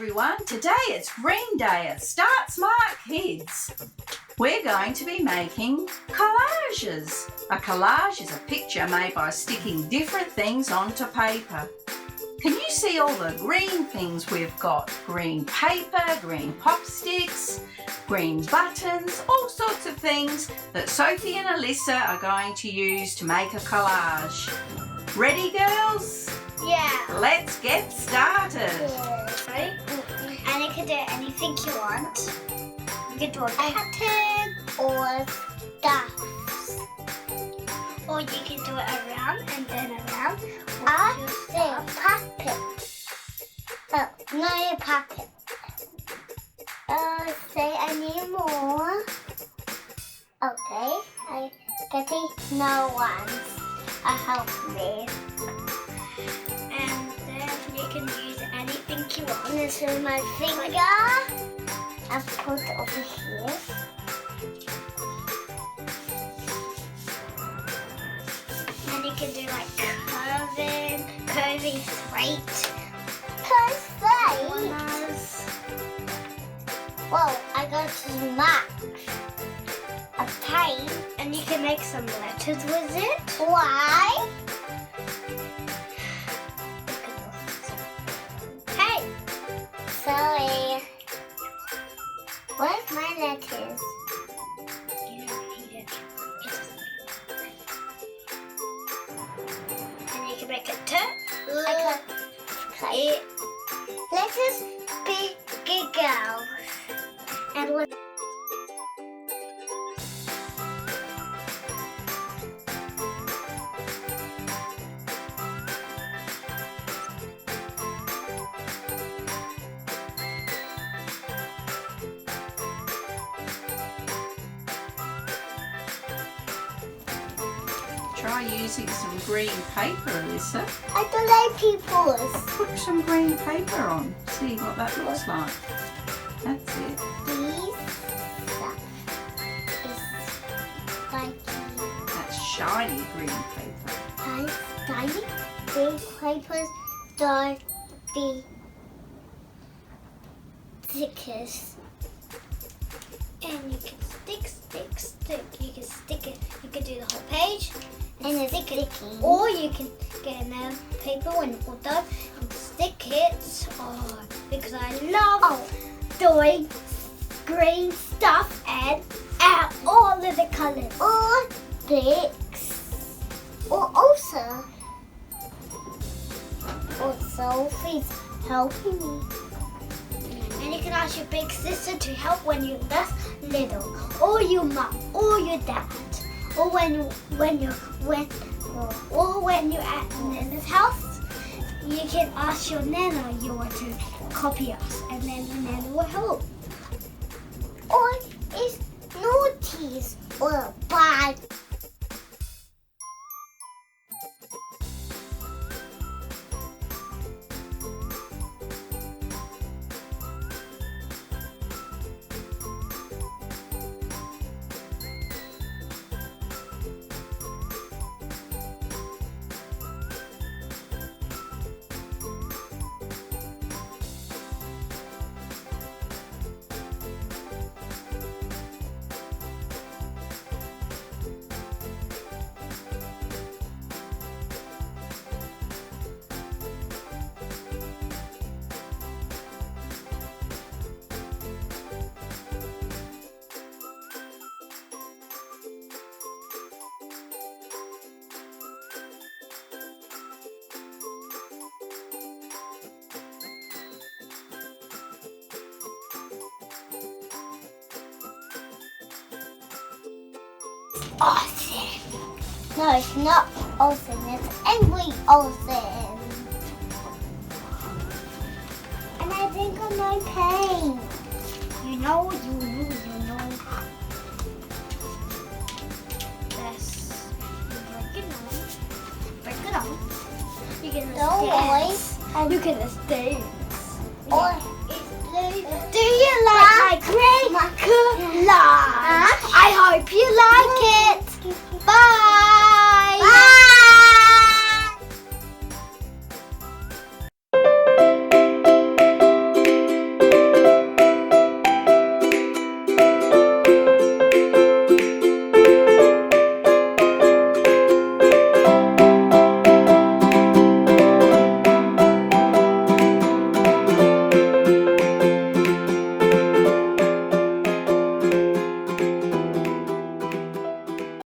everyone, today it's Green Day at Start Smart Kidz. We're going to be making collages. A collage is a picture made by sticking different things onto paper. Can you see all the green things we've got? Green paper, green popsticks, green buttons, all sorts of things that Sophie and Alyssa are going to use to make a collage. Ready, girls? Yeah. Let's get started. Right? And you can do anything you want. You can do a pattern or stuffs. Or you can do it around and then around. I say puppet. Oh, no puppet. Say any more. Okay. I getting no ones. Help me. And then you can use anything you want. This is my finger. I'll put it over here. And you can do like curving straight. Corners. Whoa, I got Smart a paint. And you can make some letters with it. Why? Hey! Sorry. Where's my letters? You don't need it. And you can make a letters big girl. And what? Try using some green paper, Alyssa. I don't like people's. Put some green paper on. See what that looks like. That's it. These stuff is like That's shiny green paper. tiny green papers don't be stickers. And you can stick. You can stick it. You can do the whole page and stick it. Or you can get another paper when it's all done and stick it on. Because I love doing green stuff and add all of the colors. Or sticks. Or also Sophie's helping me. And you can ask your big sister to help when you're less little, or your mom, or your dad, or when you're at Nana's house. You can ask your Nana you want to copy us, and then the Nana will help. Or it's naughties or bad. Awesome. No, it's not awesome. It's angry awesome. And I think of my pain. You know. This. Break it on. You get the sticks. Or do you like my green collage? I hope you like it.